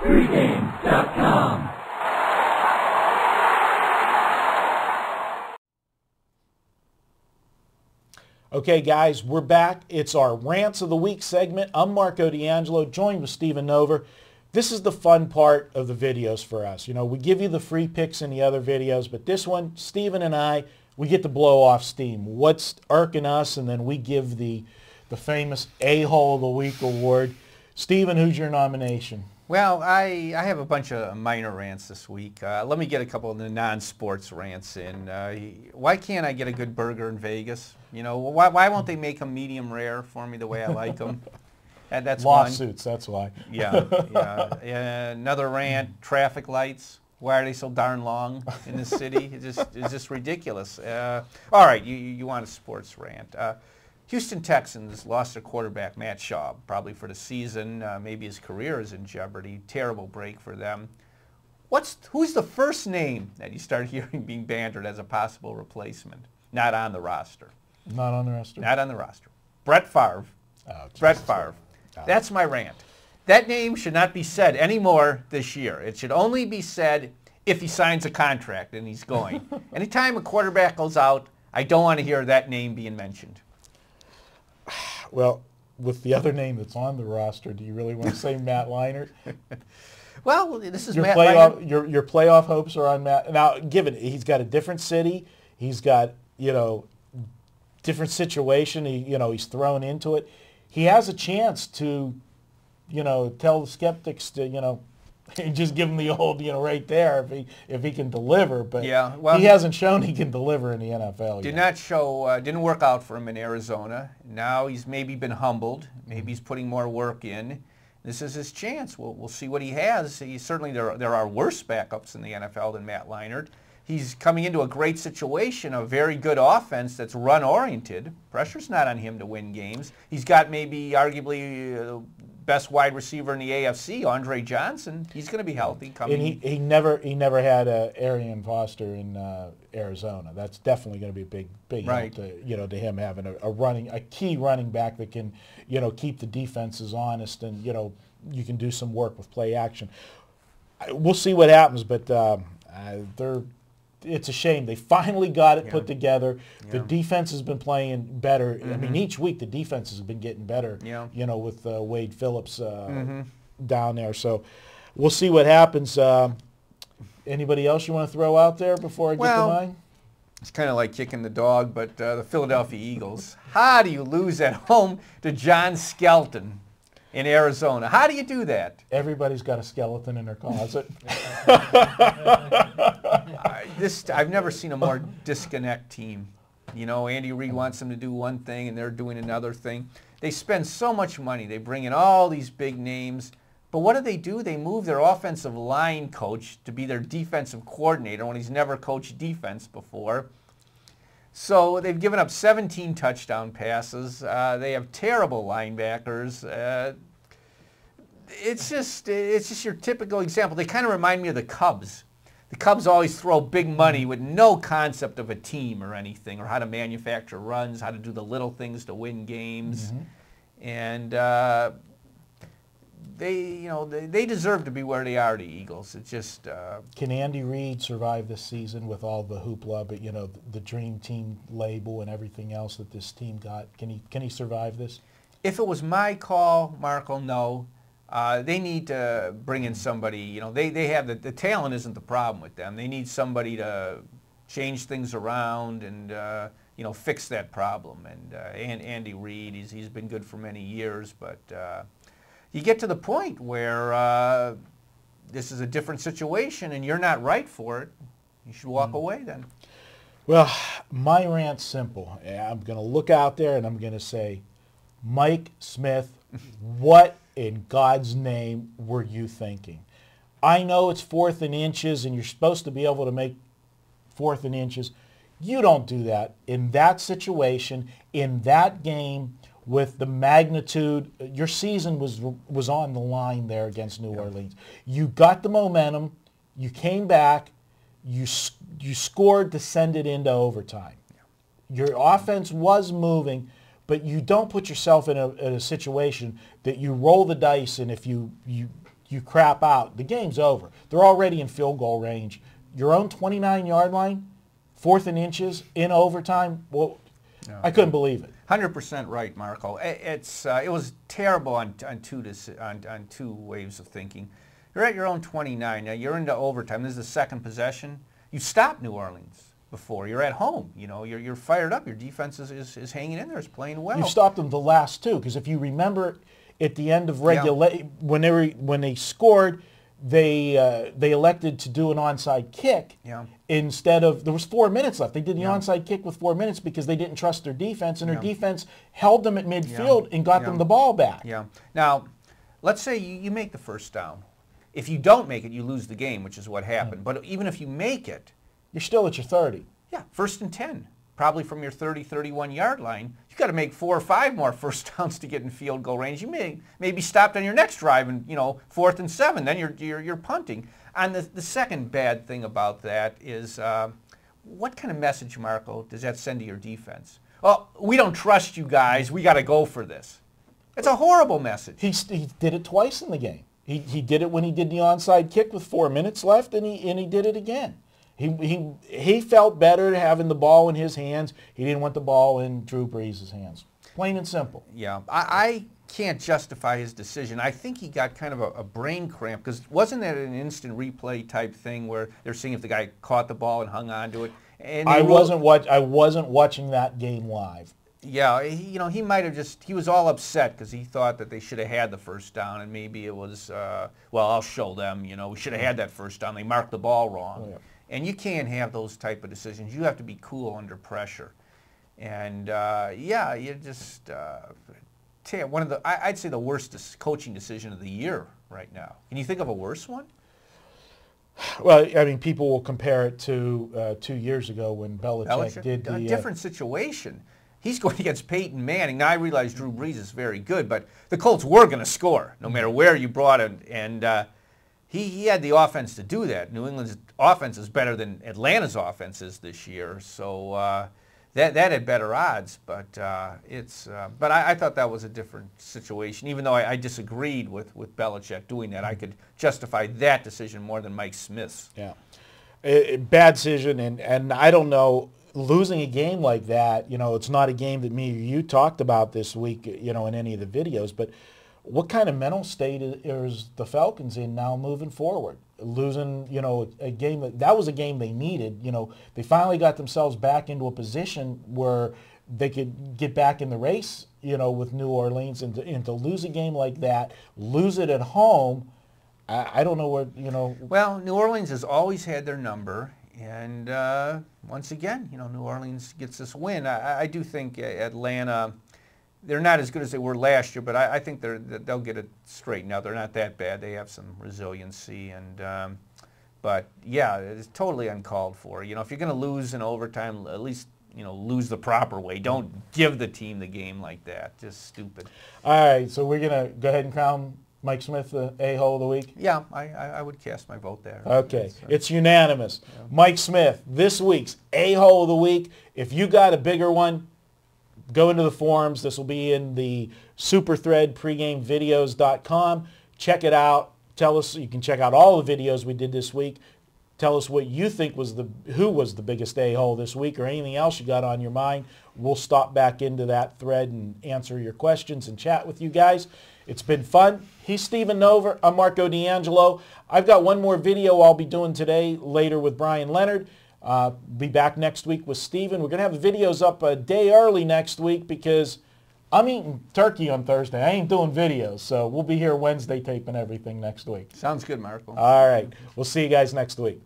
Pregame.com. Okay, guys, we're back. It's our Rants of the Week segment. I'm Marco D'Angelo, joined with Stephen Nover. This is the fun part of the videos for us. You know, we give you the free picks in the other videos, but this one, Stephen and I, we get to blow off steam. What's irking us, and then we give the famous A-Hole of the Week award. Stephen, who's your nomination? Well, I have a bunch of minor rants this week. Let me get a couple of the non-sports rants in. Why can't I get a good burger in Vegas? You know, why won't they make them medium rare for me the way I like them? That's lawsuits, one. that's why. Yeah. Another rant, traffic lights. Why are they so darn long in this city? It's just ridiculous. All right, you want a sports rant. Houston Texans lost their quarterback, Matt Schaub, probably for the season. Maybe his career is in jeopardy. Terrible break for them. Who's the first name that you start hearing being bantered as a possible replacement? Not on the roster. Not on the roster? Not on the roster. Brett Favre. Oh, Brett Favre. Oh. That's my rant. That name should not be said anymore this year. It should only be said if he signs a contract and he's going. Anytime a quarterback goes out, I don't want to hear that name being mentioned. Well, with the other name that's on the roster, do you really want to say Matt Leinart? Well, this is Matt Leinart. Your playoff hopes are on Matt. Now, given he's got a different city, he's got, different situation, he's thrown into it. He has a chance to, tell the skeptics to, just give him the old, right there if he can deliver. But yeah, well, he hasn't shown he can deliver in the NFL yet. Didn't work out for him in Arizona. Now he's maybe been humbled. Maybe he's putting more work in. This is his chance. We'll see what he has. Certainly there are worse backups in the NFL than Matt Leinart. He's coming into a great situation, a very good offense that's run-oriented. Pressure's not on him to win games. He's got maybe arguably best wide receiver in the AFC, Andre Johnson. He's going to be healthy coming. And he never had Arian Foster in Arizona. That's definitely going to be a big right. help to him having a key running back that can keep the defenses honest, and you can do some work with play action. We'll see what happens, but it's a shame. They finally got it put together. Yeah. The defense has been playing better. Mm-hmm. I mean, each week the defense has been getting better, with Wade Phillips down there. So we'll see what happens. Anybody else you want to throw out there before I get to mine? It's kind of like kicking the dog, but the Philadelphia Eagles. How do you lose at home to John Skelton in Arizona? How do you do that? Everybody's got a skeleton in their closet. I've never seen a more disconnect team. Andy Reid wants them to do one thing, and they're doing another thing. They spend so much money. They bring in all these big names. But what do? They move their offensive line coach to be their defensive coordinator when he's never coached defense before. So they've given up 17 touchdown passes. They have terrible linebackers. It's just your typical example. They kind of remind me of the Cubs. The Cubs always throw big money with no concept of a team or anything, or how to manufacture runs, how to do the little things to win games. Mm-hmm. And they deserve to be where they are, the Eagles. It's just... Can Andy Reid survive this season with all the hoopla, but the dream team label and everything else that this team got? Can he survive this? If it was my call, Marco, no. They need to bring in somebody. They have the talent isn't the problem with them. They need somebody to change things around and fix that problem. And Andy Reid, he's been good for many years, but you get to the point where this is a different situation and you're not right for it. You should walk away then. Well, my rant's simple. I'm going to look out there and I'm going to say, Mike Smith, what in God's name were you thinking? I know it's 4th and inches and you're supposed to be able to make 4th and inches. You don't do that in that situation, in that game, with the magnitude. Your season was on the line there against New Orleans. You got the momentum. You came back. You scored to send it into overtime. Your offense was moving, but you don't put yourself in a situation that you roll the dice, and if you you crap out, the game's over. They're already in field goal range. Your own 29-yard line, 4th and inches, in overtime, well, no. I couldn't believe it. 100% right, Marco. It was terrible on two waves of thinking. You're at your own 29. Now you're into overtime. This is the second possession. You stopped New Orleans before. You're at home. You know, you're fired up. Your defense is hanging in there. It's playing well. You stopped them the last two, because if you remember at the end of regulation, when they scored, they elected to do an onside kick instead of, there was 4 minutes left. They did the onside kick with 4 minutes because they didn't trust their defense, and their defense held them at midfield and got them the ball back. Yeah. Now, let's say you make the first down. If you don't make it, you lose the game, which is what happened. But even if you make it, you're still at your 30. Yeah, 1st and 10. Probably from your 30, 31-yard line. You've got to make 4 or 5 more first downs to get in field goal range. You may be stopped on your next drive and, 4th and 7. Then you're punting. And the second bad thing about that is what kind of message, Marco, does that send to your defense? Well, we don't trust you guys. We got to go for this. It's a horrible message. He did it twice in the game. He did it when he did the onside kick with 4 minutes left, and he did it again. He felt better having the ball in his hands. He didn't want the ball in Drew Brees' hands. Plain and simple. Yeah, I can't justify his decision. I think he got kind of a brain cramp, because wasn't that an instant replay type thing where they're seeing if the guy caught the ball and hung on to it? And I wasn't watching that game live. Yeah, he might have he was all upset because he thought that they should have had the first down, and maybe it was, well, I'll show them, we should have had that first down. They marked the ball wrong. Oh, yeah. And you can't have those type of decisions. You have to be cool under pressure. And, you just, I'd say the worst coaching decision of the year right now. Can you think of a worse one? Well, I mean, people will compare it to 2 years ago when Belichick did the... A different situation. He's going against Peyton Manning. Now, I realize Drew Brees is very good, but the Colts were going to score no matter where you brought him. And he had the offense to do that. New England's offense is better than Atlanta's offense is this year. So that had better odds. But I thought that was a different situation. Even though I disagreed with Belichick doing that, I could justify that decision more than Mike Smith's. Yeah. Bad decision, and I don't know. Losing a game like that, it's not a game that me or you talked about this week, in any of the videos, but what kind of mental state is the Falcons in now moving forward? Losing, a game that was a game they needed. They finally got themselves back into a position where they could get back in the race, with New Orleans, and to lose a game like that, lose it at home, I don't know what, Well, New Orleans has always had their number. And once again, New Orleans gets this win. I do think Atlanta, they're not as good as they were last year, but I think they'll get it straightened out. They're not that bad. They have some resiliency, but yeah, it's totally uncalled for. If you're going to lose in overtime, at least lose the proper way. Don't give the team the game like that. Just stupid. All right, so we're going to go ahead and crown Mike Smith the A-hole of the week? Yeah, I would cast my vote there. Okay, it's unanimous. Yeah. Mike Smith, this week's A-hole of the week. If you got a bigger one, go into the forums. This will be in the super thread, pregamevideos.com. Check it out. Tell us, you can check out all the videos we did this week. Tell us what you think who was the biggest A-hole this week, or anything else you got on your mind. We'll stop back into that thread and answer your questions and chat with you guys. It's been fun. He's Stephen Nover. I'm Marco D'Angelo. I've got one more video I'll be doing today, later with Brian Leonard. Be back next week with Stephen. We're going to have the videos up a day early next week because I'm eating turkey on Thursday. I ain't doing videos, so we'll be here Wednesday taping everything next week. Sounds good, Marco. All right. We'll see you guys next week.